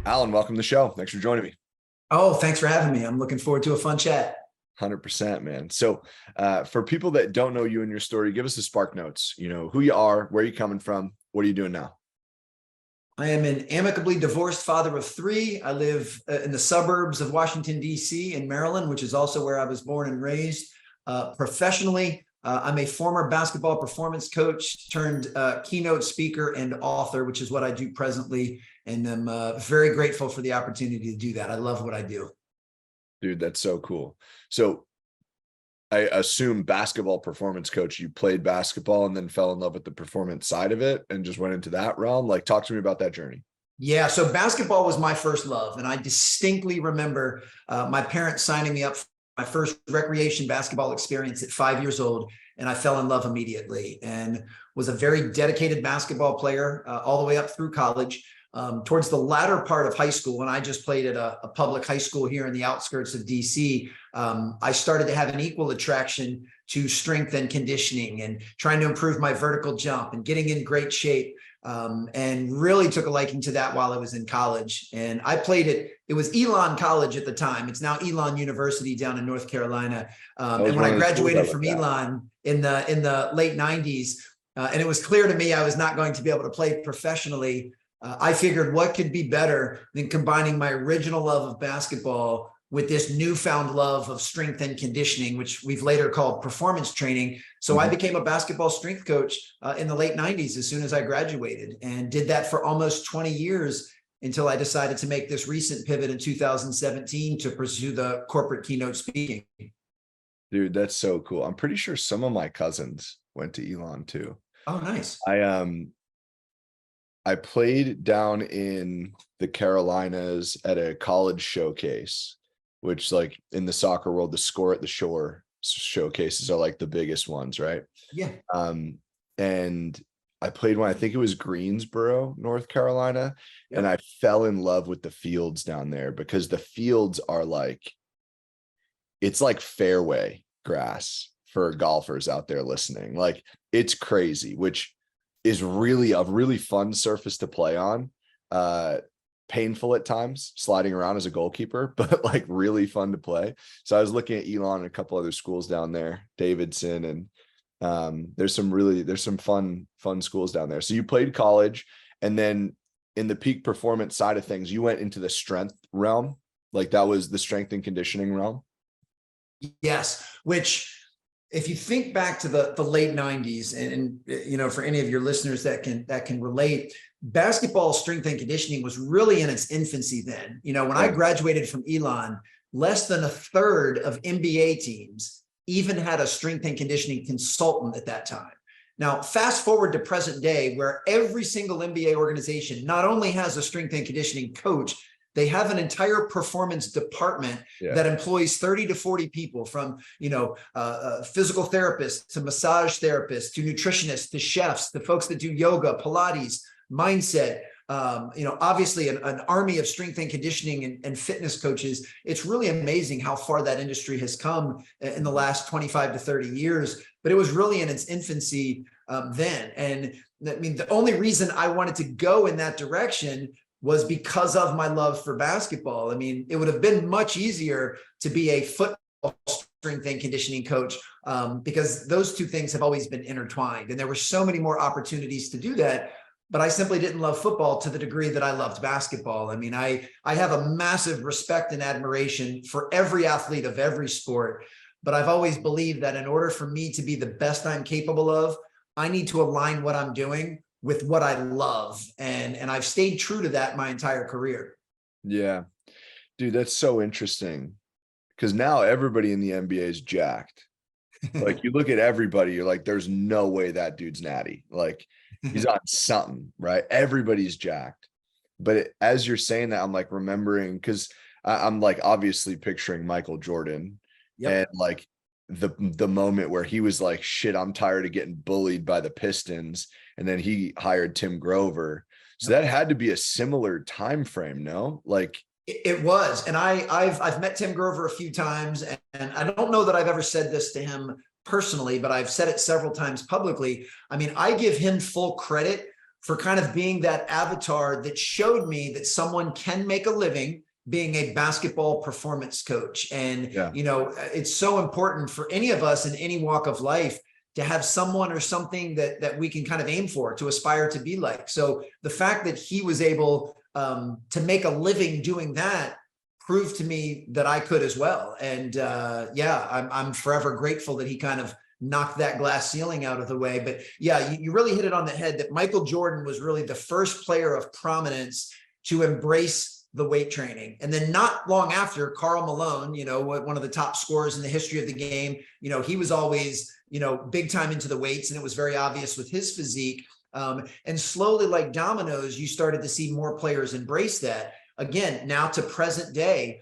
Alan, welcome to the show. Thanks for joining me. Oh, thanks for having me. I'm looking forward to a fun chat. 100%, man. So for people that don't know you and your story, give us the spark notes. You know, who you are, where you coming from, what are you doing now? I am an amicably divorced father of three. I live in the suburbs of Washington, D.C. in Maryland, which is also where I was born and raised. Professionally, I'm a former basketball performance coach turned keynote speaker and author, which is what I do presently. And I'm very grateful for the opportunity to do that. I love what I do. Dude, that's so cool. So I assume basketball performance coach, you played basketball and then fell in love with the performance side of it and just went into that realm. Like, talk to me about that journey. Yeah, so basketball was my first love. And I distinctly remember my parents signing me up for my first recreation basketball experience at 5 years old. And I fell in love immediately and was a very dedicated basketball player all the way up through college. Towards the latter part of high school, when I just played at a public high school here in the outskirts of DC, I started to have an equal attraction to strength and conditioning and trying to improve my vertical jump and getting in great shape. And really took a liking to that while I was in college. And I played it was Elon College at the time. It's now Elon University down in North Carolina. And when I graduated from Elon in the late 90s, and it was clear to me I was not going to be able to play professionally, I figured what could be better than combining my original love of basketball with this newfound love of strength and conditioning, which we've later called performance training. So I became a basketball strength coach in the late 90s as soon as I graduated, and did that for almost 20 years until I decided to make this recent pivot in 2017 to pursue the corporate keynote speaking. Dude, that's so cool. I'm pretty sure some of my cousins went to Elon too. Oh, nice. I played down in the Carolinas at a college showcase, which, like, in the soccer world, the Score at the Shore showcases are like the biggest ones, right? Yeah. And I played one, I think it was Greensboro, North Carolina. Yep. And I fell in love with the fields down there because the fields are like, it's like fairway grass for golfers out there listening. Like, it's crazy, which is really a really fun surface to play on. Painful at times sliding around as a goalkeeper, but like really fun to play. So I was looking at Elon and a couple other schools down there, Davidson, and there's some fun schools down there. So you played college, and then in the peak performance side of things, you went into the strength realm. Like, that was the strength and conditioning realm. Yes, which, if you think back to the late 90s, and you know, for any of your listeners that can relate, basketball strength and conditioning was really in its infancy then. You know, when I graduated from Elon, less than a third of NBA teams even had a strength and conditioning consultant at that time. Now, fast forward to present day, where every single NBA organization not only has a strength and conditioning coach, they have an entire performance department that employs 30 to 40 people, from, you know, physical therapists to massage therapists to nutritionists to chefs, the folks that do yoga, Pilates, mindset, you know, obviously an army of strength and conditioning and fitness coaches. It's really amazing how far that industry has come in the last 25 to 30 years, but it was really in its infancy then. And I mean, the only reason I wanted to go in that direction was because of my love for basketball. I mean, it would have been much easier to be a football strength and conditioning coach because those two things have always been intertwined. And there were so many more opportunities to do that, but I simply didn't love football to the degree that I loved basketball. I mean, I have a massive respect and admiration for every athlete of every sport, but I've always believed that in order for me to be the best I'm capable of, I need to align what I'm doing with what I love. And I've stayed true to that my entire career. Yeah, dude, that's so interesting, because now everybody in the NBA is jacked. Like, you look at everybody, you're like, there's no way that dude's natty. Like, he's on something, right? Everybody's jacked. But as you're saying that, I'm like remembering, because I'm like obviously picturing Michael Jordan and like the moment where he was like, shit, I'm tired of getting bullied by the Pistons. And then he hired Tim Grover. So that had to be a similar time frame, no? Like, it was. And I've met Tim Grover a few times, and I don't know that I've ever said this to him personally, but I've said it several times publicly. I mean, I give him full credit for kind of being that avatar that showed me that someone can make a living being a basketball performance coach. And, it's so important for any of us in any walk of life to have someone or something that we can kind of aim for, to aspire to be like. So the fact that he was able to make a living doing that proved to me that I could as well. And I'm forever grateful that he kind of knocked that glass ceiling out of the way. But yeah, you really hit it on the head that Michael Jordan was really the first player of prominence to embrace the weight training. And then not long after, Karl Malone, one of the top scorers in the history of the game, he was always, big time into the weights, and it was very obvious with his physique. And slowly, like dominoes, you started to see more players embrace that. Again, now to present day,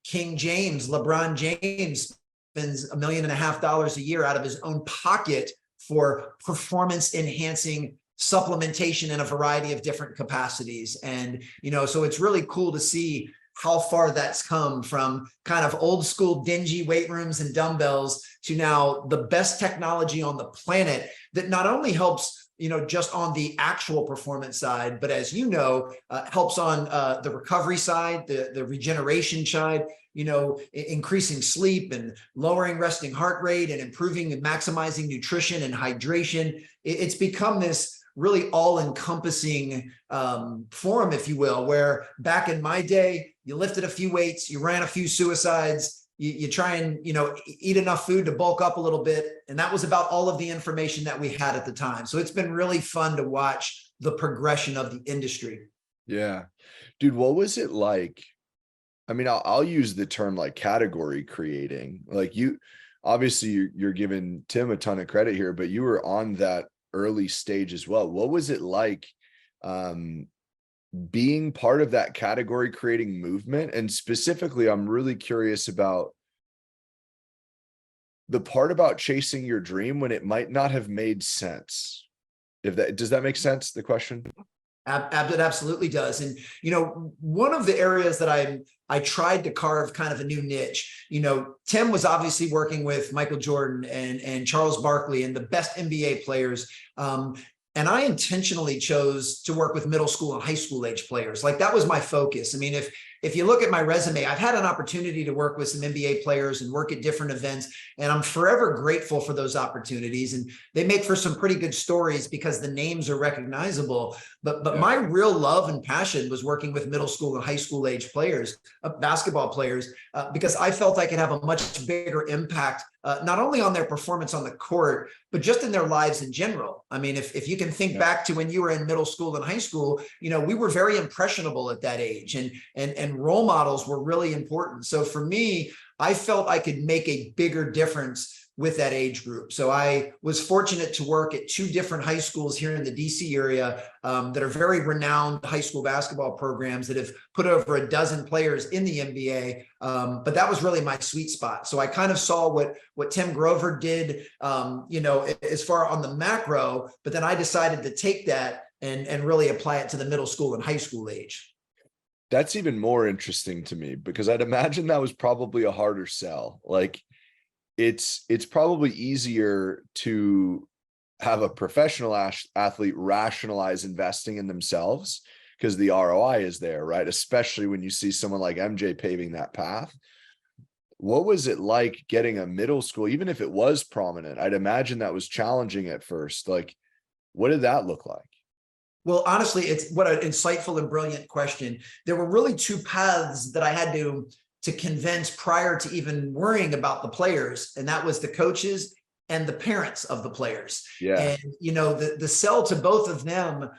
King James, LeBron James spends $1.5 million a year out of his own pocket for performance enhancing supplementation in a variety of different capacities. And, so it's really cool to see how far that's come from kind of old school dingy weight rooms and dumbbells to now the best technology on the planet that not only helps just on the actual performance side, but as helps on the recovery side, the regeneration side, increasing sleep and lowering resting heart rate and improving and maximizing nutrition and hydration. It's become this really all-encompassing forum, if you will, where back in my day, you lifted a few weights, you ran a few suicides, you try and, eat enough food to bulk up a little bit. And that was about all of the information that we had at the time. So it's been really fun to watch the progression of the industry. Yeah. Dude, what was it like? I mean, I'll use the term like category creating. Like obviously you're giving Tim a ton of credit here, but you were on that early stage as well. What was it like being part of that category creating movement? And specifically, I'm really curious about the part about chasing your dream when it might not have made sense. Does that make sense, the question? It absolutely does. And, one of the areas that I tried to carve kind of a new niche, Tim was obviously working with Michael Jordan and Charles Barkley and the best NBA players. And I intentionally chose to work with middle school and high school age players. Like that was my focus. I mean, if you look at my resume, I've had an opportunity to work with some NBA players and work at different events, and I'm forever grateful for those opportunities. And they make for some pretty good stories because the names are recognizable. But my real love and passion was working with middle school and high school age players, basketball players, because I felt I could have a much bigger impact, not only on their performance on the court, but just in their lives in general. I mean, if you can think back to when you were in middle school and high school, we were very impressionable at that age, and role models were really important. So for me, I felt I could make a bigger difference with that age group. So I was fortunate to work at 2 different high schools here in the DC area that are very renowned high school basketball programs that have put over a dozen players in the NBA. But that was really my sweet spot. So I kind of saw what Tim Grover did, as far on the macro, but then I decided to take that and really apply it to the middle school and high school age. That's even more interesting to me because I'd imagine that was probably a harder sell. Like it's probably easier to have a professional athlete rationalize investing in themselves because the ROI is there, right? Especially when you see someone like MJ paving that path. What was it like getting a middle school, even if it was prominent? I'd imagine that was challenging at first. Like, what did that look like? Well, honestly, it's what an insightful and brilliant question. There were really 2 paths that I had to convince prior to even worrying about the players, and that was the coaches and the parents of the players. Yeah. And, the sell to both of them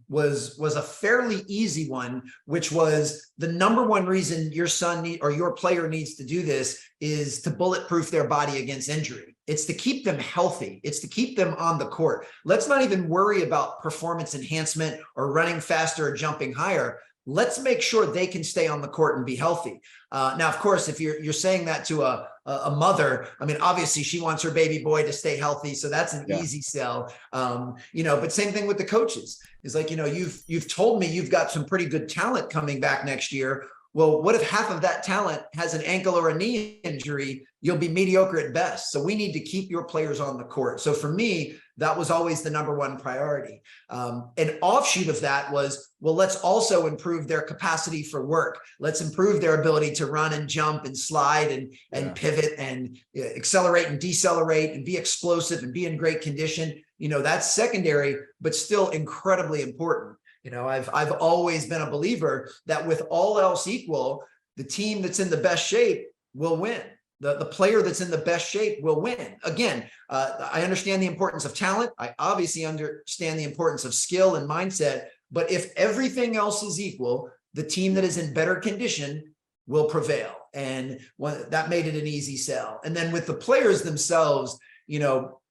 was a fairly easy one, which was the number one reason your son or your player needs to do this is to bulletproof their body against injury. It's to keep them healthy. It's to keep them on the court. Let's not even worry about performance enhancement or running faster or jumping higher. Let's make sure they can stay on the court and be healthy. Now, of course, if you're saying that to a mother, I mean, obviously she wants her baby boy to stay healthy. So that's an easy sell. But same thing with the coaches. It's like, you've told me you've got some pretty good talent coming back next year. Well, what if half of that talent has an ankle or a knee injury? You'll be mediocre at best. So we need to keep your players on the court. So for me, that was always the number one priority. An offshoot of that was, well, let's also improve their capacity for work. Let's improve their ability to run and jump and slide and pivot and accelerate and decelerate and be explosive and be in great condition. That's secondary, but still incredibly important. I've always been a believer that with all else equal, the team that's in the best shape will win. The player that's in the best shape will win. Again, I understand the importance of talent. I obviously understand the importance of skill and mindset. But if everything else is equal, the team that is in better condition will prevail. And that made it an easy sell. And then with the players themselves,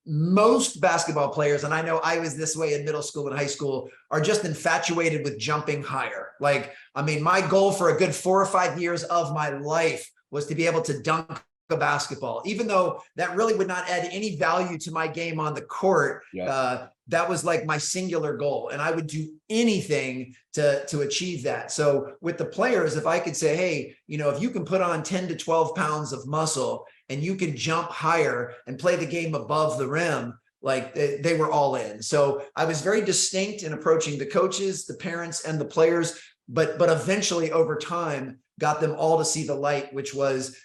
most basketball players, and I know I was this way in middle school and high school, are just infatuated with jumping higher. My goal for a good 4 or 5 years of my life was to be able to dunk a basketball, even though that really would not add any value to my game on the court. That was like my singular goal, and I would do anything to achieve that. So with the players, if I could say, hey, if you can put on 10 to 12 pounds of muscle and you can jump higher and play the game above the rim, they were all in. So I was very distinct in approaching the coaches, the parents, and the players, but eventually over time got them all to see the light, which was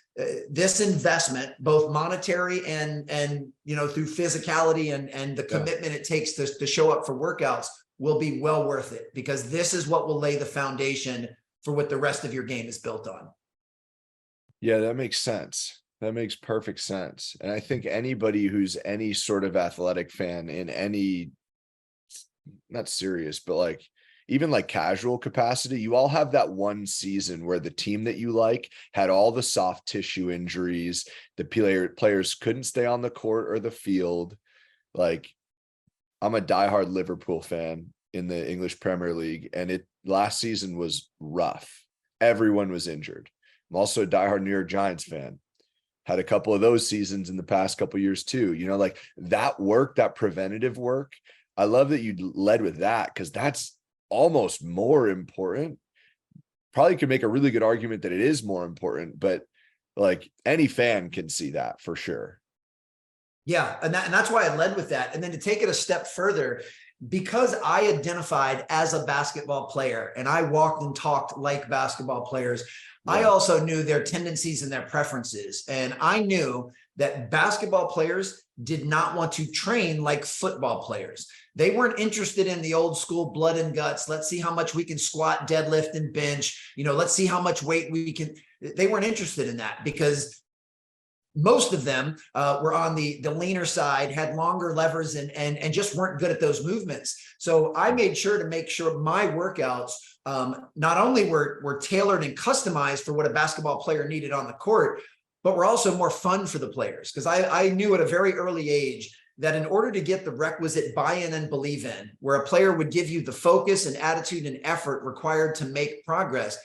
this investment, both monetary and through physicality and the commitment it takes to show up for workouts, will be well worth it, because this is what will lay the foundation for what the rest of your game is built on. Yeah, that makes sense. That makes perfect sense. And I think anybody who's any sort of athletic fan in any, not serious, but even casual capacity, you all have that one season where the team that you had all the soft tissue injuries. The players couldn't stay on the court or the field. I'm a diehard Liverpool fan in the English Premier League, and last season was rough. Everyone was injured. I'm also a diehard New York Giants fan. Had a couple of those seasons in the past couple of years too. That work, that preventative work. I love that you led with that, because that's almost more important. Probably could make a really good argument that it is more important, but any fan can see that for sure. Yeah, and that's why I led with that. And then to take it a step further, because I identified as a basketball player and I walked and talked like basketball players, I also knew their tendencies and their preferences. And I knew that basketball players did not want to train like football players. They weren't interested in the old school blood and guts. Let's see how much we can squat, deadlift, and bench. Let's see how much weight we can. They weren't interested in that, because most of them were on the leaner side, had longer levers, and just weren't good at those movements. So I made sure to make sure my workouts not only were tailored and customized for what a basketball player needed on the court, but were also more fun for the players. Because I knew at a very early age that in order to get the requisite buy-in and believe in, where a player would give you the focus and attitude and effort required to make progress,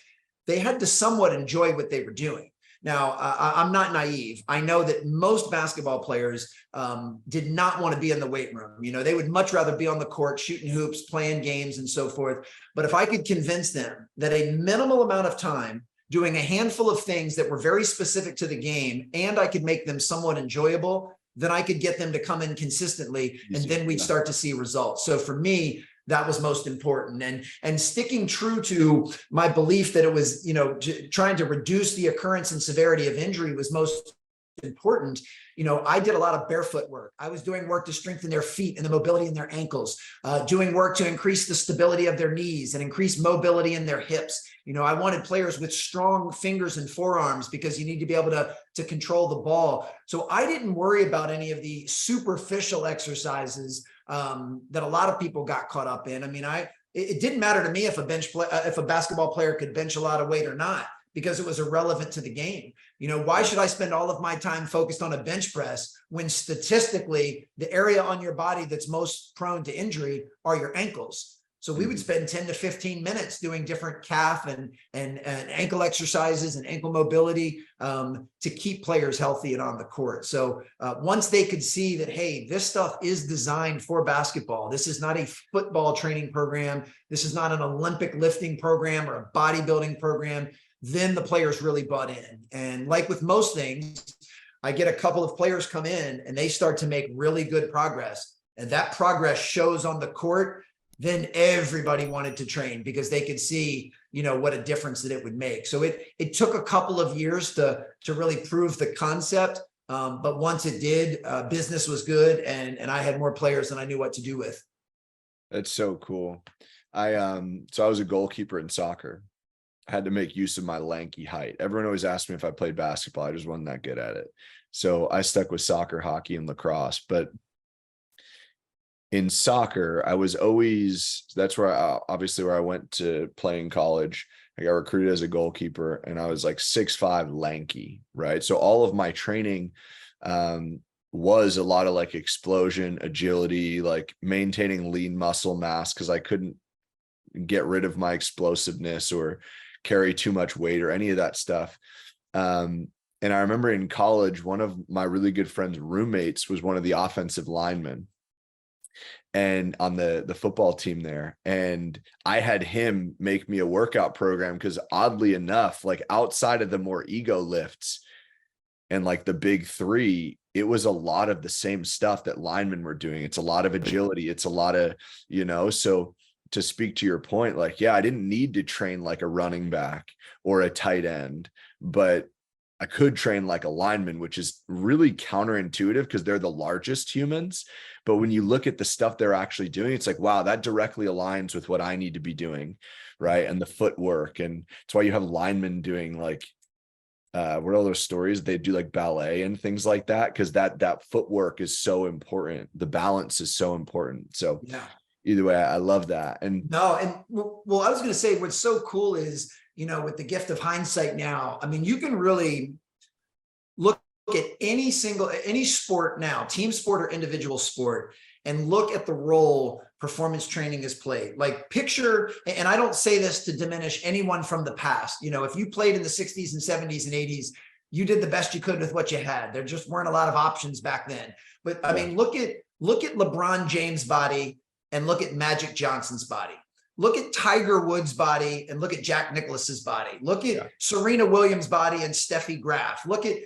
they had to somewhat enjoy what they were doing. Now, I'm not naive. I know that most basketball players did not want to be in the weight room. They would much rather be on the court, shooting hoops, playing games, and so forth. But if I could convince them that a minimal amount of time doing a handful of things that were very specific to the game, and I could make them somewhat enjoyable, then I could get them to come in consistently, and then we'd start to see results. So for me, that was most important. And sticking true to my belief that it was, trying to reduce the occurrence and severity of injury was most important. I did a lot of barefoot work. I was doing work to strengthen their feet and the mobility in their ankles, doing work to increase the stability of their knees and increase mobility in their hips. I wanted players with strong fingers and forearms, because you need to be able to control the ball. So I didn't worry about any of the superficial exercises that a lot of people got caught up in. It didn't matter to me if a basketball player could bench a lot of weight or not, because it was irrelevant to the game. Why should I spend all of my time focused on a bench press when statistically the area on your body that's most prone to injury are your ankles? So we would spend 10 to 15 minutes doing different calf and ankle exercises and ankle mobility to keep players healthy and on the court. So once they could see that, hey, this stuff is designed for basketball. This is not a football training program. This is not an Olympic lifting program or a bodybuilding program. Then the players really bought in. And like with most things, I get a couple of players come in and they start to make really good progress. and that progress shows on the court, then everybody wanted to train because they could see, what a difference that it would make. So it took a couple of years to really prove the concept. But once it did, business was good, and I had more players than I knew what to do with. That's so cool. So I was a goalkeeper in soccer. I had to make use of my lanky height. Everyone always asked me if I played basketball. I just wasn't that good at it. So I stuck with soccer, hockey, and lacrosse. But in soccer, that's where I went to play in college. I got recruited as a goalkeeper, and I was like 6'5", lanky, right? So all of my training was a lot of like explosion, agility, like maintaining lean muscle mass, because I couldn't get rid of my explosiveness or carry too much weight or any of that stuff. And I remember in college, one of my really good friend's roommates was one of the offensive linemen and on the football team there. And I had him make me a workout program because, oddly enough, like outside of the more ego lifts and like the big three, it was a lot of the same stuff that linemen were doing. It's a lot of agility. It's a lot of, so to speak to your point, like, yeah, I didn't need to train like a running back or a tight end, but I could train like a lineman, which is really counterintuitive because they're the largest humans. But when you look at the stuff they're actually doing, it's like, wow, that directly aligns with what I need to be doing. Right. And the footwork. And it's why you have linemen doing like, what are all those stories? They do like ballet and things like that, because that footwork is so important. The balance is so important. So yeah. Either way, I love that. And no, and well, I was going to say what's so cool is, with the gift of hindsight now, I mean, you can really look at any sport now, team sport or individual sport, and look at the role performance training has played. Like picture, and I don't say this to diminish anyone from the past. If you played in the 60s and 70s and 80s, you did the best you could with what you had. There just weren't a lot of options back then. But I mean, look at LeBron James' body and look at Magic Johnson's body. Look at Tiger Woods' body and look at Jack Nicklaus's body. Look at Serena Williams' body and Steffi Graf. Look at,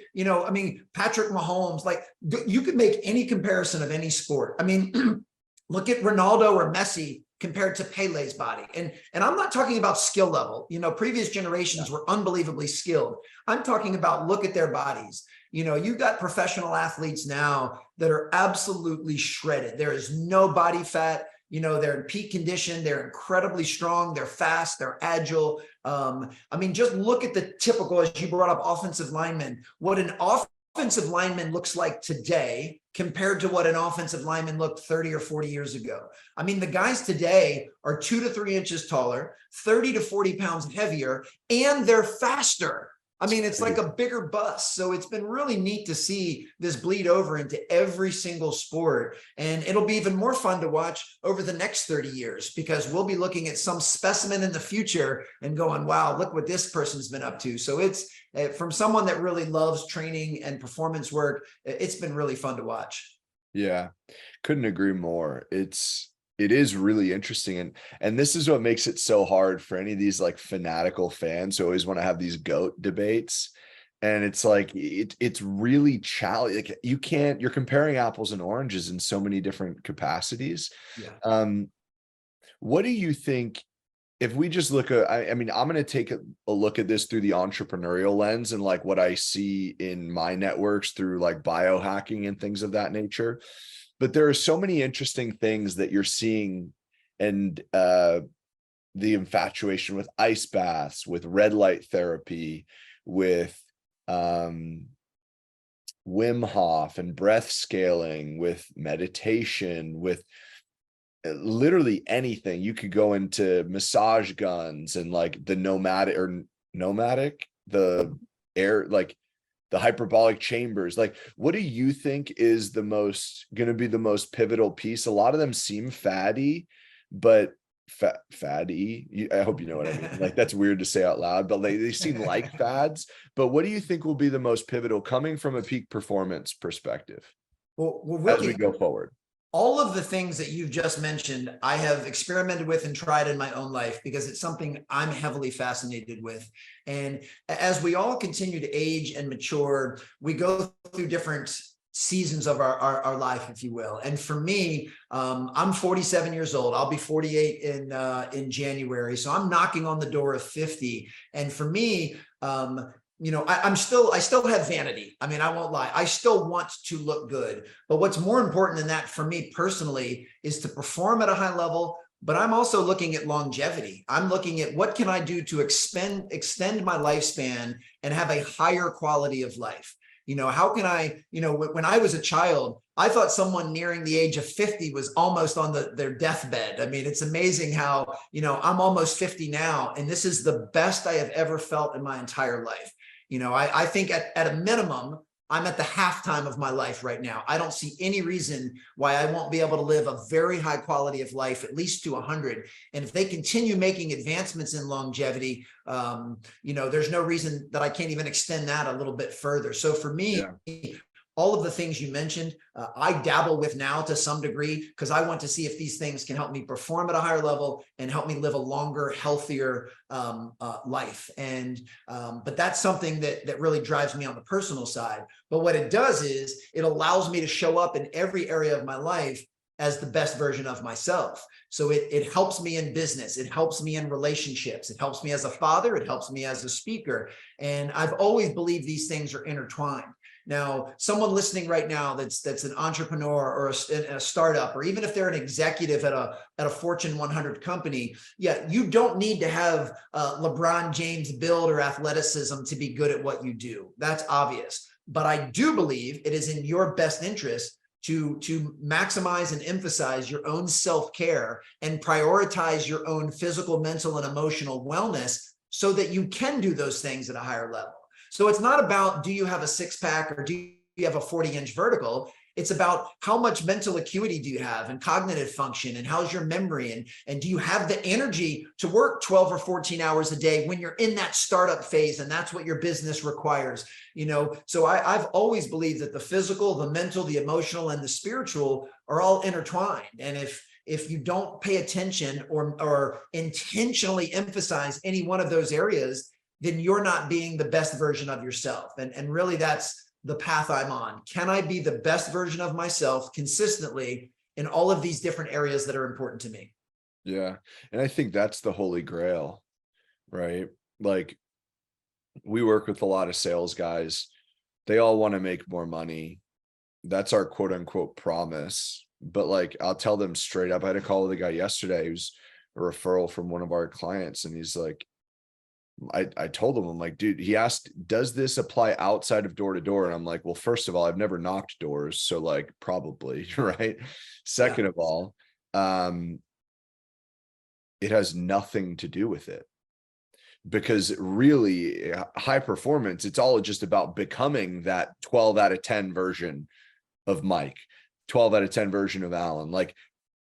Patrick Mahomes. Like, you could make any comparison of any sport. I mean, look at Ronaldo or Messi compared to Pele's body. And I'm not talking about skill level. Previous generations were unbelievably skilled. I'm talking about look at their bodies. You've got professional athletes now that are absolutely shredded. There is no body fat. They're in peak condition. They're incredibly strong. They're fast. They're agile. I mean, just look at the typical, as you brought up, offensive lineman. What an offensive lineman looks like today compared to what an offensive lineman looked 30 or 40 years ago. I mean, the guys today are 2 to 3 inches taller, 30 to 40 pounds heavier, and they're faster. I mean, it's like a bigger bus. So it's been really neat to see this bleed over into every single sport. And it'll be even more fun to watch over the next 30 years, because we'll be looking at some specimen in the future and going, wow, look what this person's been up to. So it's from someone that really loves training and performance work, it's been really fun to watch. Yeah, couldn't agree more. It is really interesting. And this is what makes it so hard for any of these like fanatical fans who always want to have these GOAT debates. And it's like, it's really challenging. Like you're comparing apples and oranges in so many different capacities. Yeah. What do you think, if we just look at, I mean, I'm going to take a look at this through the entrepreneurial lens and like what I see in my networks through like biohacking and things of that nature. But there are so many interesting things that you're seeing, and the infatuation with ice baths, with red light therapy, with Wim Hof and breath scaling, with meditation, with literally anything. You could go into massage guns and like the the air, like the hyperbolic chambers. Like, what do you think is going to be the most pivotal piece? A lot of them seem faddy, but faddy. I hope you know what I mean. Like, that's weird to say out loud, but they seem like fads. But what do you think will be the most pivotal coming from a peak performance perspective? Well, really, as we go forward? All of the things that you've just mentioned, I have experimented with and tried in my own life because it's something I'm heavily fascinated with. And as we all continue to age and mature, we go through different seasons of our life, if you will. And for me, I'm 47 years old. I'll be 48 in January. So I'm knocking on the door of 50. And for me, I still have vanity. I mean, I won't lie. I still want to look good. But what's more important than that for me personally is to perform at a high level. But I'm also looking at longevity. I'm looking at what can I do to extend my lifespan and have a higher quality of life. How can I, when I was a child, I thought someone nearing the age of 50 was almost on their deathbed. I mean, it's amazing how, I'm almost 50 now, and this is the best I have ever felt in my entire life. I think at a minimum, I'm at the halftime of my life right now. I don't see any reason why I won't be able to live a very high quality of life, at least to 100. And if they continue making advancements in longevity, there's no reason that I can't even extend that a little bit further. So for me, all of the things you mentioned, I dabble with now to some degree, because I want to see if these things can help me perform at a higher level and help me live a longer, healthier life. And but that's something that really drives me on the personal side. But what it does is it allows me to show up in every area of my life as the best version of myself. So it helps me in business. It helps me in relationships. It helps me as a father. It helps me as a speaker. And I've always believed these things are intertwined. Now, someone listening right now that's an entrepreneur or a startup, or even if they're an executive at a Fortune 100 company, you don't need to have LeBron James build or athleticism to be good at what you do. That's obvious. But I do believe it is in your best interest to maximize and emphasize your own self-care and prioritize your own physical, mental, and emotional wellness so that you can do those things at a higher level. So it's not about, do you have a six-pack or do you have a 40-inch vertical? It's about how much mental acuity do you have and cognitive function, and how's your memory, and do you have the energy to work 12 or 14 hours a day when you're in that startup phase, and that's what your business requires. So I've always believed that the physical, the mental, the emotional, and the spiritual are all intertwined. And if you don't pay attention or intentionally emphasize any one of those areas, then you're not being the best version of yourself. And really that's the path I'm on. Can I be the best version of myself consistently in all of these different areas that are important to me? Yeah. And I think that's the holy grail, right? Like, we work with a lot of sales guys. They all want to make more money. That's our quote unquote promise. But like, I'll tell them straight up. I had a call with a guy yesterday who's a referral from one of our clients. And he's like, I told him, I'm like, dude, he asked, does this apply outside of door to door? And I'm like, well, first of all, I've never knocked doors. So like, probably, right? Second of all, it has nothing to do with it, because really high performance, it's all just about becoming that 12 out of 10 version of Mike, 12 out of 10 version of Alan. Like,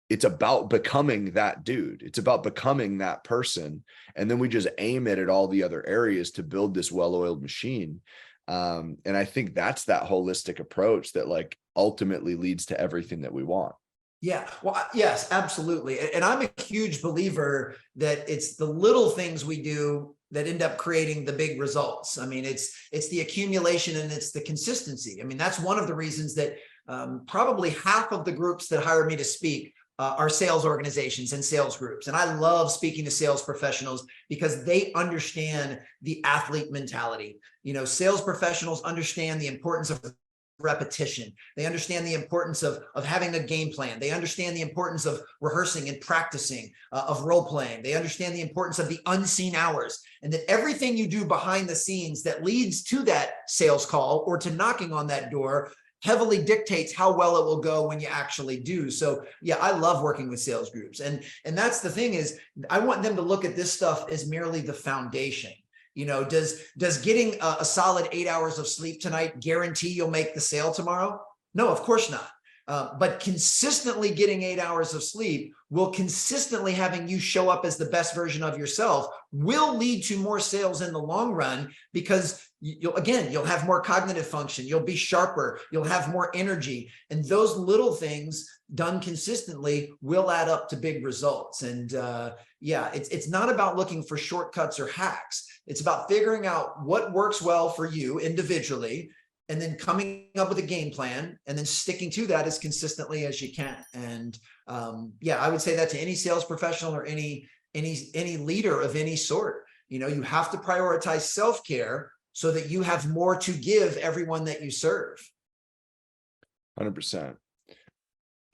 it's about becoming that dude. It's about becoming that person. And then we just aim it at all the other areas to build this well-oiled machine. And I think that's that holistic approach that like ultimately leads to everything that we want. Yeah, well, yes, absolutely. And I'm a huge believer that it's the little things we do that end up creating the big results. I mean, it's the accumulation and it's the consistency. I mean, that's one of the reasons that probably half of the groups that hire me to speak are sales organizations and sales groups. And I love speaking to sales professionals because they understand the athlete mentality. Sales professionals understand the importance of repetition. They understand the importance of having a game plan. They understand the importance of rehearsing and practicing, of role playing. They understand the importance of the unseen hours, and that everything you do behind the scenes that leads to that sales call or to knocking on that door heavily dictates how well it will go when you actually do. So yeah, I love working with sales groups. And that's the thing is, I want them to look at this stuff as merely the foundation. Does getting a solid 8 hours of sleep tonight guarantee you'll make the sale tomorrow? No, of course not. But consistently getting 8 hours of sleep will consistently having you show up as the best version of yourself will lead to more sales in the long run, because you'll have more cognitive function. You'll be sharper. You'll have more energy. And those little things done consistently will add up to big results. And it's not about looking for shortcuts or hacks. It's about figuring out what works well for you individually and then coming up with a game plan and then sticking to that as consistently as you can. And yeah, I would say that to any sales professional or any leader of any sort. You have to prioritize self-care so that you have more to give everyone that you serve. 100%.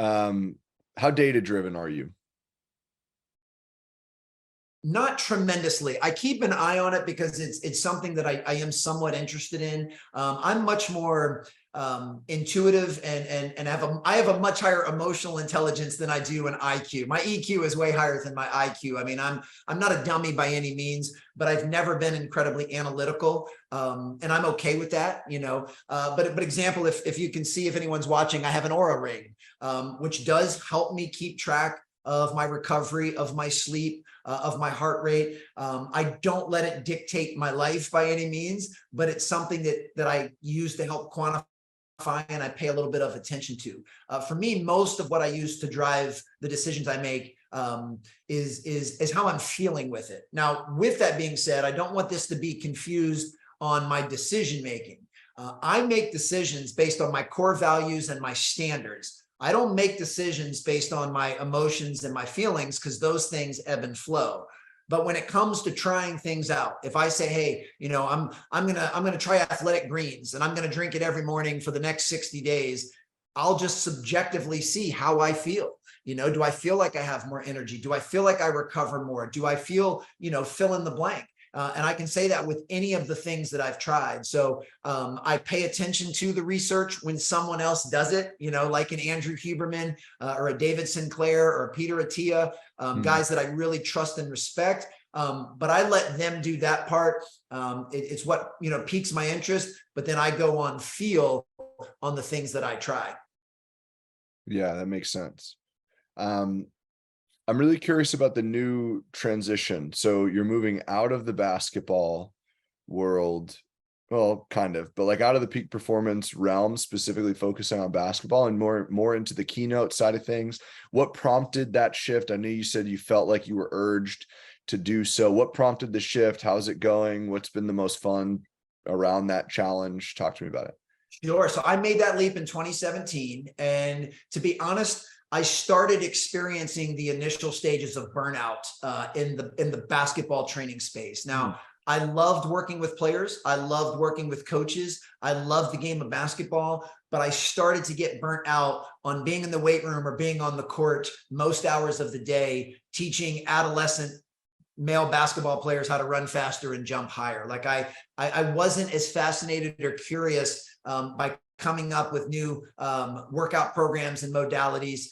How data driven are you? Not tremendously. I keep an eye on it because it's something that I am somewhat interested in. I'm much more intuitive and I have a much higher emotional intelligence than I do an IQ. My EQ is way higher than my IQ. I mean, I'm not a dummy by any means, but I've never been incredibly analytical, and I'm okay with that. But example, if you can see, if anyone's watching, I have an Aura ring, which does help me keep track of my recovery, of my sleep, of my heart rate. I don't let it dictate my life by any means, but it's something that I use to help quantify and I pay a little bit of attention to. For me, most of what I use to drive the decisions I make is how I'm feeling with it. Now, with that being said, I don't want this to be confused on my decision making. I make decisions based on my core values and my standards. I don't make decisions based on my emotions and my feelings because those things ebb and flow. But when it comes to trying things out, if I say, hey, I'm gonna try athletic greens and I'm gonna drink it every morning for the next 60 days, I'll just subjectively see how I feel. Do I feel like I have more energy? Do I feel like I recover more? Do I feel, fill in the blank? And I can say that with any of the things that I've tried. So I pay attention to the research when someone else does it, like an Andrew Huberman or a David Sinclair or a Peter Attia, guys that I really trust and respect. But I let them do that part. It's what, piques my interest, but then I go on feel on the things that I try. Yeah, that makes sense. I'm really curious about the new transition. So you're moving out of the basketball world, well, kind of, but like out of the peak performance realm, specifically focusing on basketball and more into the keynote side of things. What prompted that shift? I know you said you felt like you were urged to do so. What prompted the shift? How's it going? What's been the most fun around that challenge? Talk to me about it. Sure. So I made that leap in 2017. And to be honest, I started experiencing the initial stages of burnout in the basketball training space. Now, I loved working with players. I loved working with coaches. I loved the game of basketball, but I started to get burnt out on being in the weight room or being on the court most hours of the day, teaching adolescent male basketball players how to run faster and jump higher. Like I wasn't as fascinated or curious by coming up with new workout programs and modalities.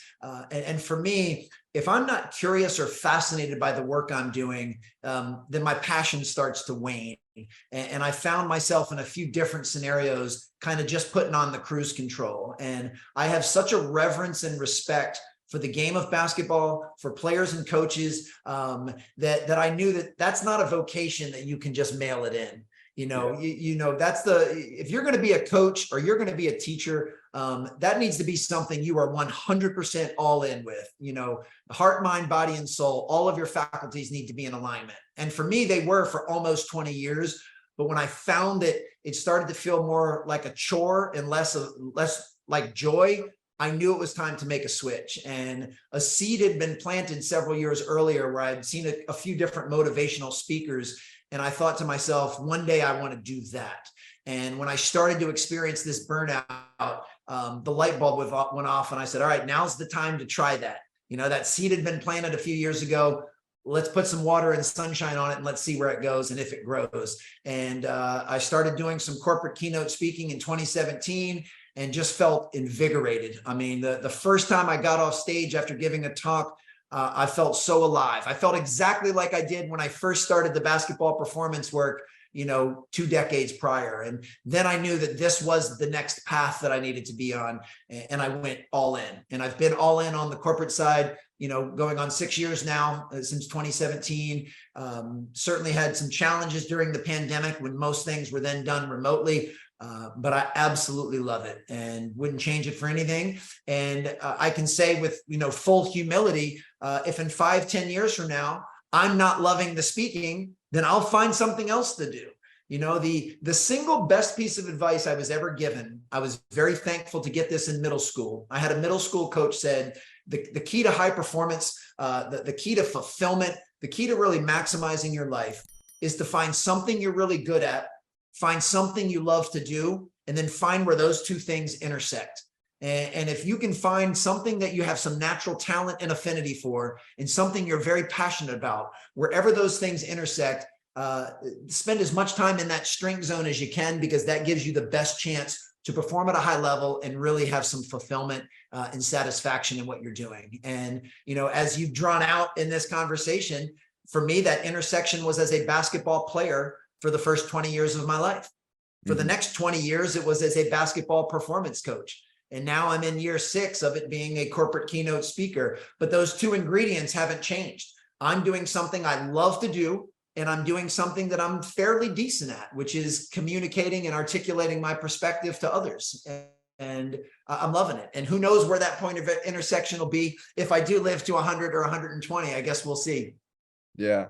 And for me, if I'm not curious or fascinated by the work I'm doing, then my passion starts to wane. And I found myself in a few different scenarios, kind of just putting on the cruise control. And I have such a reverence and respect for the game of basketball, for players and coaches, that I knew that that's not a vocation that you can just mail it in. That's if you're going to be a coach or you're going to be a teacher, that needs to be something you are 100% all in with, heart, mind, body, and soul. All of your faculties need to be in alignment. And for me, they were for almost 20 years. But when I found that it started to feel more like a chore and less like joy, I knew it was time to make a switch. And a seed had been planted several years earlier where I'd seen a few different motivational speakers. And I thought to myself, one day I want to do that. And when I started to experience this burnout, the light bulb went off and I said, all right, now's the time to try that. That seed had been planted a few years ago. Let's put some water and sunshine on it and let's see where it goes and if it grows. And I started doing some corporate keynote speaking in 2017 and just felt invigorated. I mean, the first time I got off stage after giving a talk, I felt so alive. I felt exactly like I did when I first started the basketball performance work, 2 decades prior. And then I knew that this was the next path that I needed to be on. And I went all in. And I've been all in on the corporate side, going on 6 years now, since 2017. Certainly had some challenges during the pandemic when most things were then done remotely. But I absolutely love it and wouldn't change it for anything. And I can say with, full humility, if in 5-10 years from now, I'm not loving the speaking, then I'll find something else to do. The single best piece of advice I was ever given, I was very thankful to get this in middle school. I had a middle school coach said, the key to high performance, the key to fulfillment, the key to really maximizing your life is to find something you're really good at, find something you love to do, and then find where those two things intersect. And if you can find something that you have some natural talent and affinity for, and something you're very passionate about, wherever those things intersect, spend as much time in that strength zone as you can, because that gives you the best chance to perform at a high level and really have some fulfillment and satisfaction in what you're doing. And, as you've drawn out in this conversation, for me, that intersection was as a basketball player for the first 20 years of my life. For the next 20 years, it was as a basketball performance coach. And now I'm in year 6 of it being a corporate keynote speaker. But those two ingredients haven't changed. I'm doing something I love to do, and I'm doing something that I'm fairly decent at, which is communicating and articulating my perspective to others. And I'm loving it. And who knows where that point of intersection will be if I do live to 100 or 120. I guess we'll see. Yeah,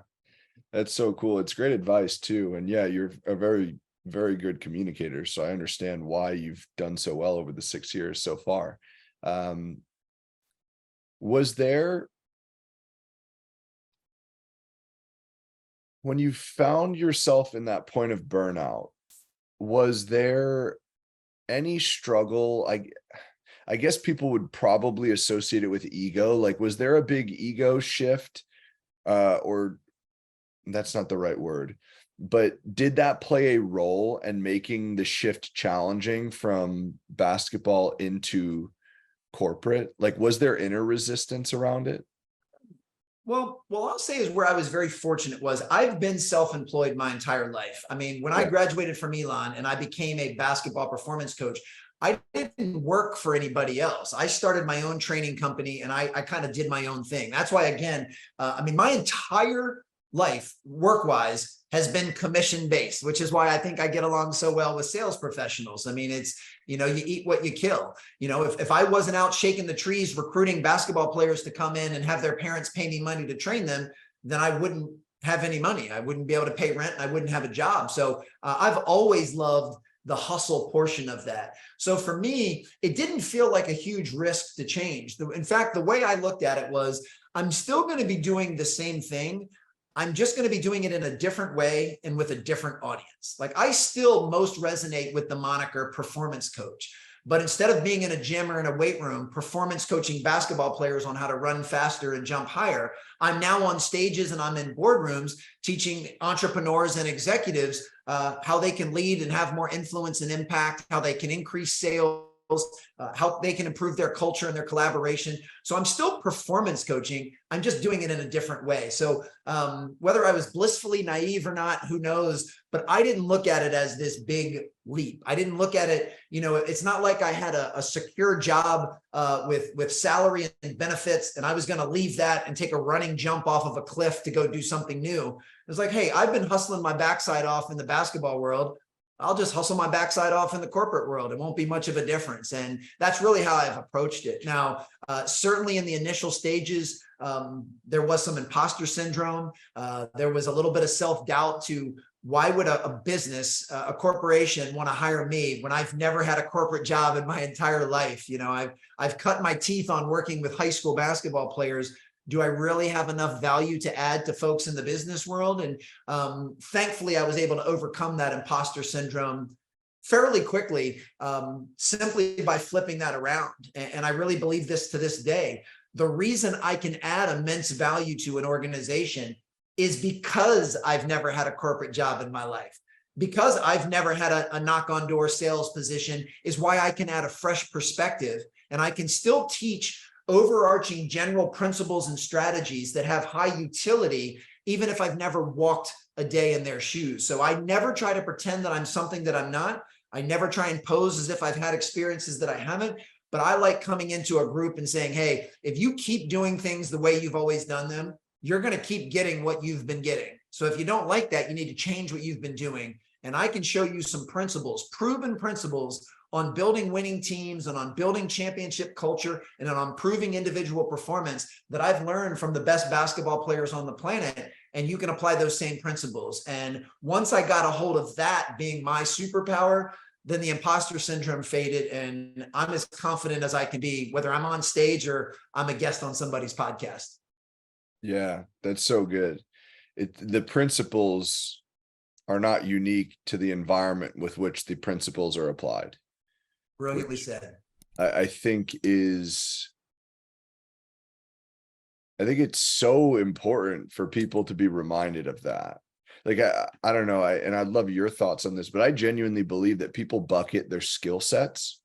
that's so cool. It's great advice too. And yeah, you're a very, very good communicator. So I understand why you've done so well over the 6 years so far. Was there, when you found yourself in that point of burnout, was there any struggle? I guess people would probably associate it with ego. Like, was there a big ego shift? Or that's not the right word, but did that play a role in making the shift challenging from basketball into corporate? Like, was there inner resistance around it? Well, I'll say is where I was very fortunate was I've been self-employed my entire life. I mean, when I graduated from Elon and I became a basketball performance coach, I didn't work for anybody else. I started my own training company and I kind of did my own thing. That's why, again, my entire life work-wise has been commission-based, which is why I think I get along so well with sales professionals. I mean, it's, you eat what you kill. If I wasn't out shaking the trees, recruiting basketball players to come in and have their parents pay me money to train them, then I wouldn't have any money. I wouldn't be able to pay rent and I wouldn't have a job. So I've always loved the hustle portion of that. So for me, it didn't feel like a huge risk to change. In fact, the way I looked at it was, I'm still going to be doing the same thing. I'm just going to be doing it in a different way and with a different audience. Like, I still most resonate with the moniker performance coach. But instead of being in a gym or in a weight room, performance coaching basketball players on how to run faster and jump higher, I'm now on stages and I'm in boardrooms teaching entrepreneurs and executives how they can lead and have more influence and impact, how they can increase sales, how they can improve their culture and their collaboration. So I'm still performance coaching. I'm just doing it in a different way. So whether I was blissfully naive or not, who knows, but I didn't look at it as this big leap. I didn't look at it, it's not like I had a secure job with salary and benefits, and I was going to leave that and take a running jump off of a cliff to go do something new. It was like, hey, I've been hustling my backside off in the basketball world. I'll just hustle my backside off in the corporate world. It won't be much of a difference. And that's really how I've approached it. Now, certainly in the initial stages, there was some imposter syndrome. There was a little bit of self-doubt to, why would a business, a corporation want to hire me when I've never had a corporate job in my entire life? I've cut my teeth on working with high school basketball players. Do I really have enough value to add to folks in the business world? And thankfully, I was able to overcome that imposter syndrome fairly quickly, simply by flipping that around. And I really believe this to this day. The reason I can add immense value to an organization is because I've never had a corporate job in my life. Because I've never had a knock-on-door sales position is why I can add a fresh perspective, and I can still teach overarching general principles and strategies that have high utility, even if I've never walked a day in their shoes. So I never try to pretend that I'm something that I'm not. I never try and pose as if I've had experiences that I haven't, but I like coming into a group and saying, hey, if you keep doing things the way you've always done them, you're going to keep getting what you've been getting. So if you don't like that, you need to change what you've been doing. And I can show you some principles, proven principles on building winning teams and on building championship culture and on improving individual performance that I've learned from the best basketball players on the planet. and you can apply those same principles. And once I got a hold of that being my superpower, then the imposter syndrome faded, and I'm as confident as I can be, whether I'm on stage or I'm a guest on somebody's podcast. Yeah, that's so good. The principles are not unique to the environment with which the principles are applied. Brilliantly said. I think is, I think it's so important for people to be reminded of that. Like, I don't know, and I'd love your thoughts on this, but I genuinely believe that people bucket their skill sets.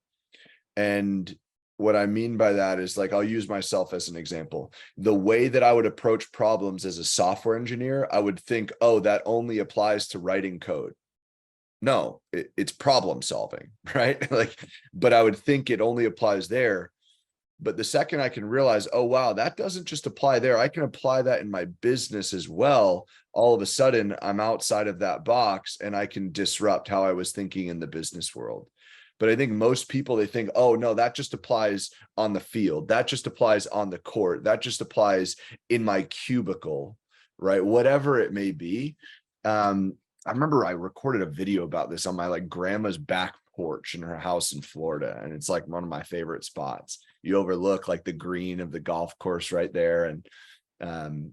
And what I mean by that is, like, I'll use myself as an example. The way that I would approach problems as a software engineer, I would think, oh, that only applies to writing code. No, it's problem solving, right? Like, but I would think it only applies there. But the second I can realize, oh, wow, that doesn't just apply there, I can apply that in my business as well. All of a sudden, I'm outside of that box and I can disrupt how I was thinking in the business world. But I think most people, they think, oh, no, that just applies on the field. That just applies on the court. That just applies in my cubicle, right? Whatever it may be. I remember I recorded a video about this on my like grandma's back porch in her house in Florida. And it's like one of my favorite spots. You overlook like the green of the golf course right there. And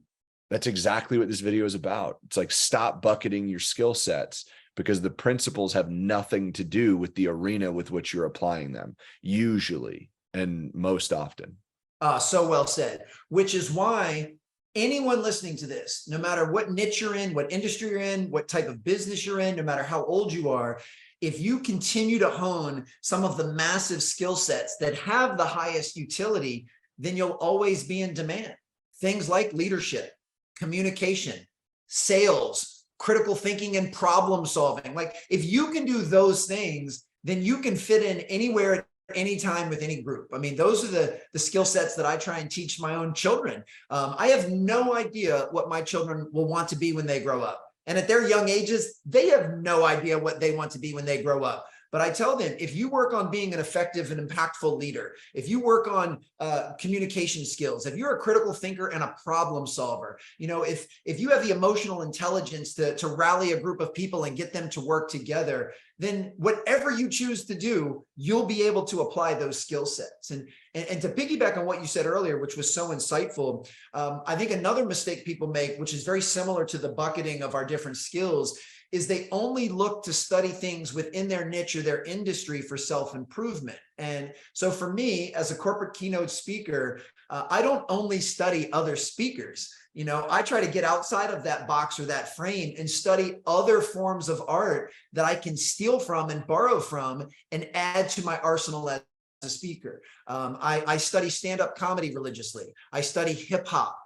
that's exactly what this video is about. It's like, stop bucketing your skill sets, because the principles have nothing to do with the arena with which you're applying them, usually and most often. So well said, which is why anyone listening to this, no matter what niche you're in, what industry you're in, what type of business you're in, no matter how old you are, if you continue to hone some of the massive skill sets that have the highest utility, then you'll always be in demand. Things like leadership, communication, sales, critical thinking, and problem solving. Like, if you can do those things, then you can fit in anywhere, anytime, with any group. I mean, those are the skill sets that I try and teach my own children. I have no idea what my children will want to be when they grow up. And at their young ages, they have no idea what they want to be when they grow up. But I tell them, if you work on being an effective and impactful leader, if you work on communication skills, if you're a critical thinker and a problem solver, you know, if you have the emotional intelligence to rally a group of people and get them to work together, then whatever you choose to do, you'll be able to apply those skill sets. And to piggyback on what you said earlier, which was so insightful, I think another mistake people make, which is very similar to the bucketing of our different skills, is they only look to study things within their niche or their industry for self-improvement. And so for me, as a corporate keynote speaker, I don't only study other speakers. You know, I try to get outside of that box or that frame and study other forms of art that I can steal from and borrow from and add to my arsenal as a speaker. I study stand-up comedy religiously. I study hip hop.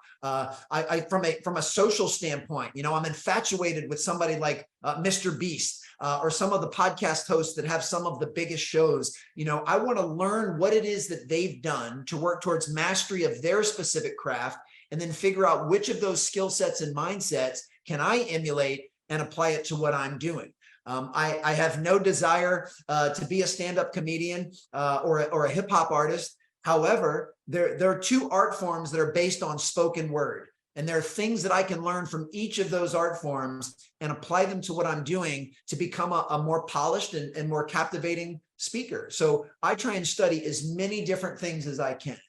From a social standpoint, you know, I'm infatuated with somebody like Mr. Beast or some of the podcast hosts that have some of the biggest shows. You know, I want to learn what it is that they've done to work towards mastery of their specific craft, and then figure out which of those skill sets and mindsets can I emulate and apply it to what I'm doing. I have no desire to be a stand-up comedian or a hip hop artist. However, there are two art forms that are based on spoken word. And there are things that I can learn from each of those art forms and apply them to what I'm doing to become a more polished and more captivating speaker. So I try and study as many different things as I can.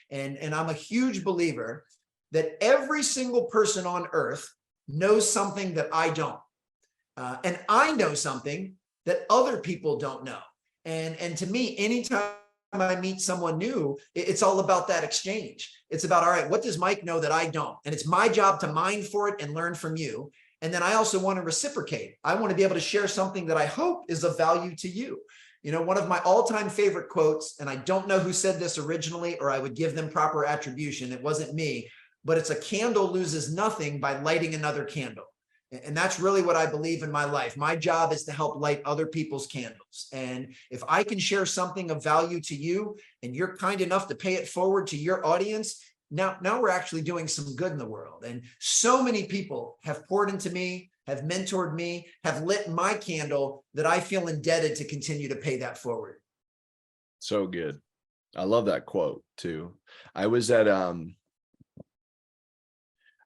And I'm a huge believer that every single person on earth knows something that I don't. And I know something that other people don't know. And to me, anytime I meet someone new, it's all about that exchange. It's about, all right, what does Mike know that I don't? And it's my job to mine for it and learn from you. And then I also want to reciprocate. I want to be able to share something that I hope is of value to you. You know, one of my all-time favorite quotes, and I don't know who said this originally, or I would give them proper attribution. It wasn't me, but it's, a candle loses nothing by lighting another candle. And that's really what I believe in my life. My job is to help light other people's candles. And if I can share something of value to you and you're kind enough to pay it forward to your audience, now we're actually doing some good in the world. And so many people have poured into me, have mentored me, have lit my candle, that I feel indebted to continue to pay that forward. So good. I love that quote too. I was at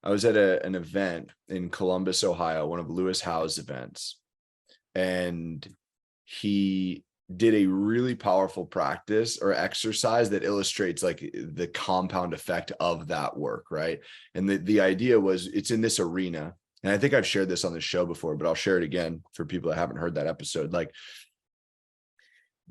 I was at an event in Columbus, Ohio, one of Lewis Howe's events, and he did a really powerful practice or exercise that illustrates like the compound effect of that work, right? And the idea was, it's in this arena, and I think I've shared this on the show before, but I'll share it again for people that haven't heard that episode. Like,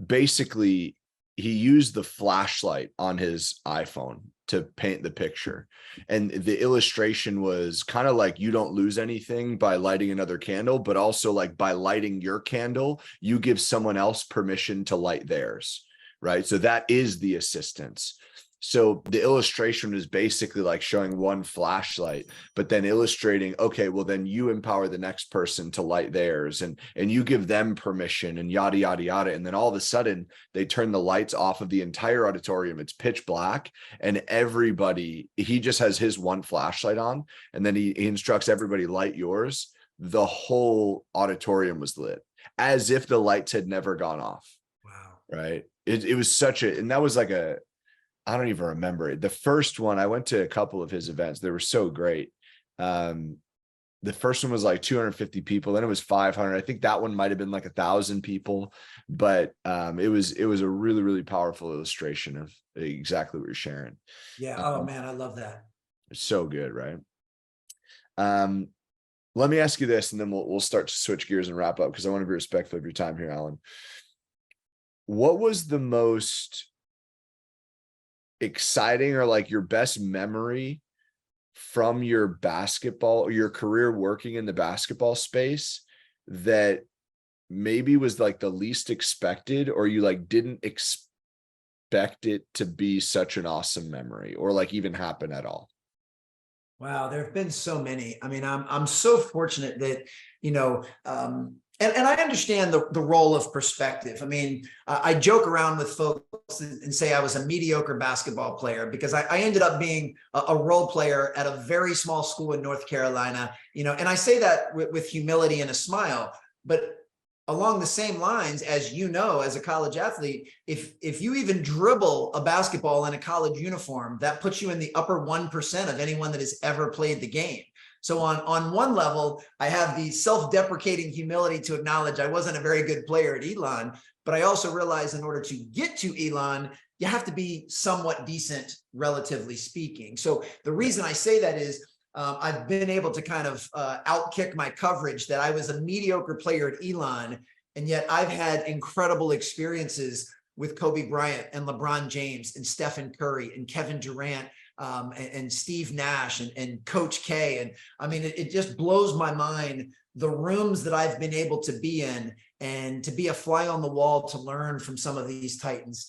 basically, he used the flashlight on his iPhone to paint the picture. And the illustration was kind of like, you don't lose anything by lighting another candle, but also like by lighting your candle, you give someone else permission to light theirs, right? So that is the assistance. So the illustration is basically like showing one flashlight, but then illustrating, okay, well, then you empower the next person to light theirs, and you give them permission, and yada, yada, yada. And then all of a sudden they turn the lights off of the entire auditorium. It's pitch black, and everybody, he just has his one flashlight on, and then he instructs everybody, light yours. The whole auditorium was lit as if the lights had never gone off. Wow. Right. It was such a, and that was like I don't even remember it. The first one, I went to a couple of his events. They were so great. The first one was like 250 people. Then it was 500. I think that one might've been like 1,000 people, but it was a really, really powerful illustration of exactly what you're sharing. Yeah. Oh man, I love that. It's so good. Right. Let me ask you this, and then we'll start to switch gears and wrap up, because I want to be respectful of your time here, Alan. What was the most exciting, or like your best memory from your basketball or your career working in the basketball space that maybe was like the least expected, or you like didn't expect it to be such an awesome memory, or like even happen at all? Wow, there have been so many. I mean, I'm so fortunate that, you know, and I understand the role of perspective. I mean, I joke around with folks and say I was a mediocre basketball player, because I ended up being a role player at a very small school in North Carolina, you know, and I say that with humility and a smile, but along the same lines, as you know, as a college athlete, if you even dribble a basketball in a college uniform, that puts you in the upper 1% of anyone that has ever played the game. So on one level, I have the self-deprecating humility to acknowledge I wasn't a very good player at Elon, but I also realize in order to get to Elon, you have to be somewhat decent, relatively speaking. So the reason I say that is I've been able to kind of outkick my coverage that I was a mediocre player at Elon, and yet I've had incredible experiences with Kobe Bryant and LeBron James and Stephen Curry and Kevin Durant, and Steve Nash and Coach K. And I mean, it just blows my mind, the rooms that I've been able to be in, and to be a fly on the wall to learn from some of these titans.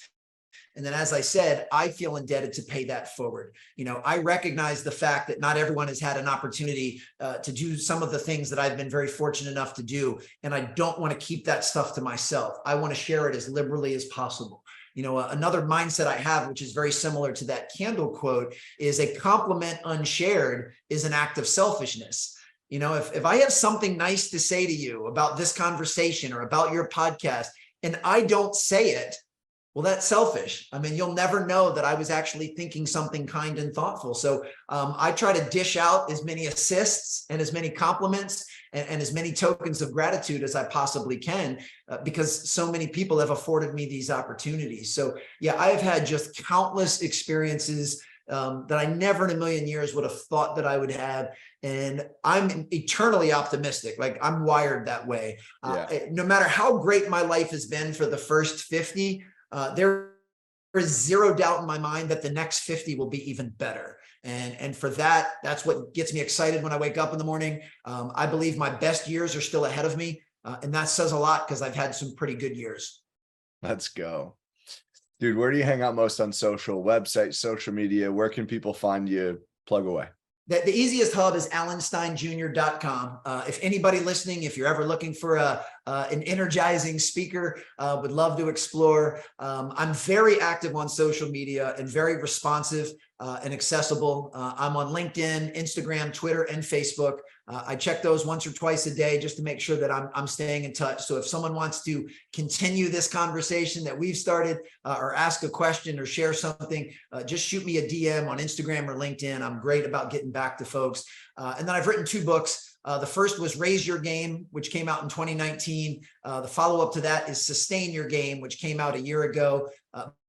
And then, as I said, I feel indebted to pay that forward. You know, I recognize the fact that not everyone has had an opportunity to do some of the things that I've been very fortunate enough to do. And I don't want to keep that stuff to myself. I want to share it as liberally as possible. You know, another mindset I have, which is very similar to that candle quote, is a compliment unshared is an act of selfishness. You know, if I have something nice to say to you about this conversation or about your podcast, and I don't say it, well, that's selfish. I mean, you'll never know that I was actually thinking something kind and thoughtful. So I try to dish out as many assists and as many compliments and as many tokens of gratitude as I possibly can, because so many people have afforded me these opportunities. So yeah, I've had just countless experiences that I never in a million years would have thought that I would have. And I'm eternally optimistic. Like, I'm wired that way. No matter how great my life has been for the first 50, there is zero doubt in my mind that the next 50 will be even better. And for that, that's what gets me excited when I wake up in the morning. I believe my best years are still ahead of me. And that says a lot, because I've had some pretty good years. Let's go. Dude, where do you hang out most on social? Website, social media? Where can people find you? Plug away. The easiest hub is alansteinjr.com. If anybody listening, if you're ever looking for an energizing speaker, would love to explore. I'm very active on social media and very responsive. and accessible. I'm on LinkedIn, Instagram, Twitter, and Facebook. I check those once or twice a day just to make sure that I'm staying in touch. So if someone wants to continue this conversation that we've started, or ask a question or share something, just shoot me a DM on Instagram or LinkedIn. I'm great about getting back to folks. And then I've written 2 books. The first was Raise Your Game, which came out in 2019. The follow-up to that is Sustain Your Game, which came out a year ago.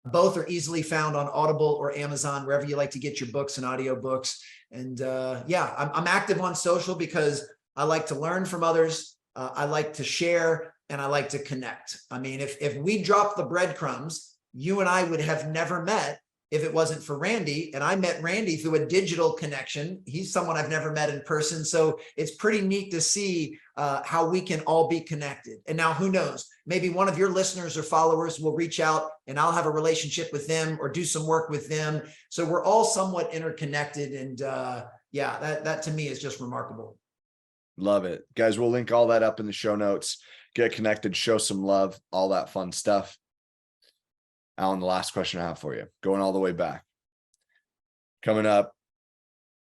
Both are easily found on Audible or Amazon, wherever you like to get your books and audiobooks. And yeah, I'm active on social because I like to learn from others. I like to share, and I like to connect. I mean, if we dropped the breadcrumbs, you and I would have never met if it wasn't for Randy. And I met Randy through a digital connection. He's someone I've never met in person. So it's pretty neat to see how we can all be connected. And now who knows, maybe one of your listeners or followers will reach out and I'll have a relationship with them or do some work with them. So we're all somewhat interconnected. And yeah, that to me is just remarkable. Love it. Guys, we'll link all that up in the show notes. Get connected, show some love, all that fun stuff. Alan, the last question I have for you, going all the way back. Coming up,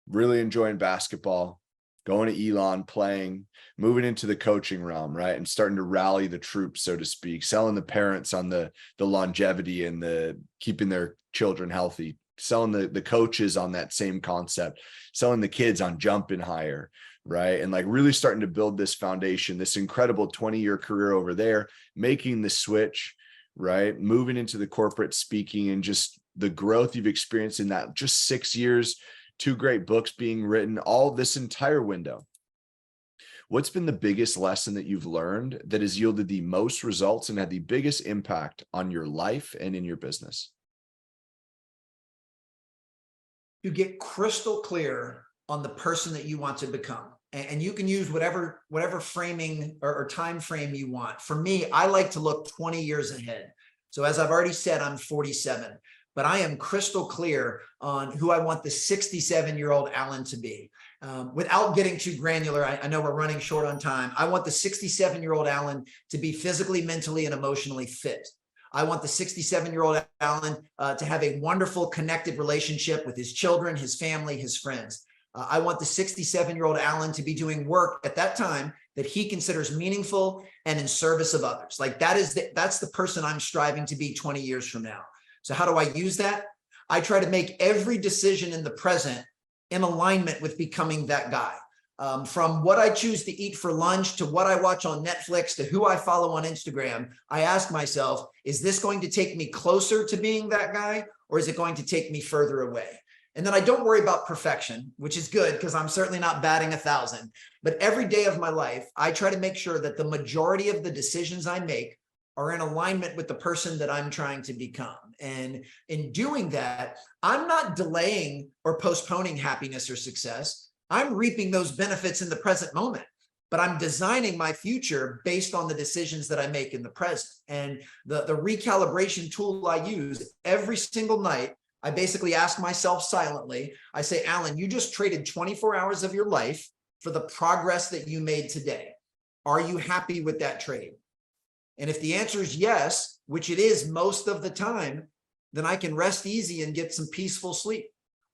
really enjoying basketball, going to Elon, playing, moving into the coaching realm, right? And starting to rally the troops, so to speak, selling the parents on the longevity and the keeping their children healthy, selling the coaches on that same concept, selling the kids on jumping higher, right? And like really starting to build this foundation, this incredible 20-year career over there, making the switch, right? Moving into the corporate speaking and just the growth you've experienced in that just 6 years, 2 great books being written, all this entire window. What's been the biggest lesson that you've learned that has yielded the most results and had the biggest impact on your life and in your business? To get crystal clear on the person that you want to become. And you can use whatever framing or time frame you want. For me, I like to look 20 years ahead. So as I've already said, I'm 47, but I am crystal clear on who I want the 67-year-old Alan to be. Without getting too granular, I know we're running short on time. I want the 67-year-old Alan to be physically, mentally, and emotionally fit. I want the 67-year-old Alan to have a wonderful, connected relationship with his children, his family, his friends. I want the 67-year-old Alan to be doing work at that time that he considers meaningful and in service of others. Like that's the person I'm striving to be 20 years from now. So how do I use that? I try to make every decision in the present in alignment with becoming that guy. From what I choose to eat for lunch to what I watch on Netflix to who I follow on Instagram, I ask myself, is this going to take me closer to being that guy, or is it going to take me further away? And then I don't worry about perfection, which is good because I'm certainly not batting 1,000. But every day of my life, I try to make sure that the majority of the decisions I make are in alignment with the person that I'm trying to become. And in doing that, I'm not delaying or postponing happiness or success. I'm reaping those benefits in the present moment, but I'm designing my future based on the decisions that I make in the present. And the recalibration tool I use every single night, I basically ask myself silently, I say, Alan, you just traded 24 hours of your life for the progress that you made today. Are you happy with that trade? And if the answer is yes, which it is most of the time, then I can rest easy and get some peaceful sleep.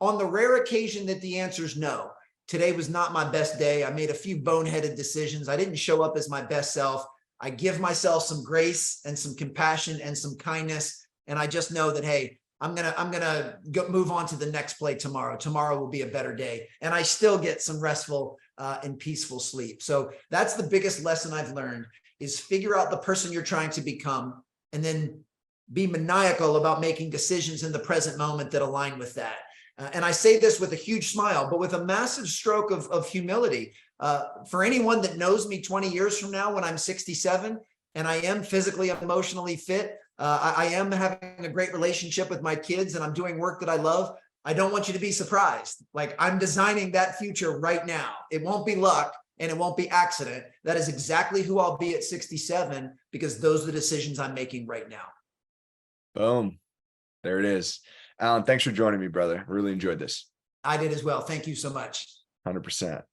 On the rare occasion that the answer is no, today was not my best day. I made a few boneheaded decisions. I didn't show up as my best self. I give myself some grace and some compassion and some kindness. And I just know that, hey, I'm gonna move on to the next play tomorrow. Tomorrow will be a better day. And I still get some restful and peaceful sleep. So that's the biggest lesson I've learned, is figure out the person you're trying to become and then be maniacal about making decisions in the present moment that align with that. And I say this with a huge smile, but with a massive stroke of humility. For anyone that knows me 20 years from now when I'm 67 and I am physically and emotionally fit, I am having a great relationship with my kids and I'm doing work that I love, I don't want you to be surprised. Like, I'm designing that future right now. It won't be luck and it won't be accident. That is exactly who I'll be at 67 because those are the decisions I'm making right now. Boom. There it is. Alan, thanks for joining me, brother. Really enjoyed this. I did as well. Thank you so much. 100%.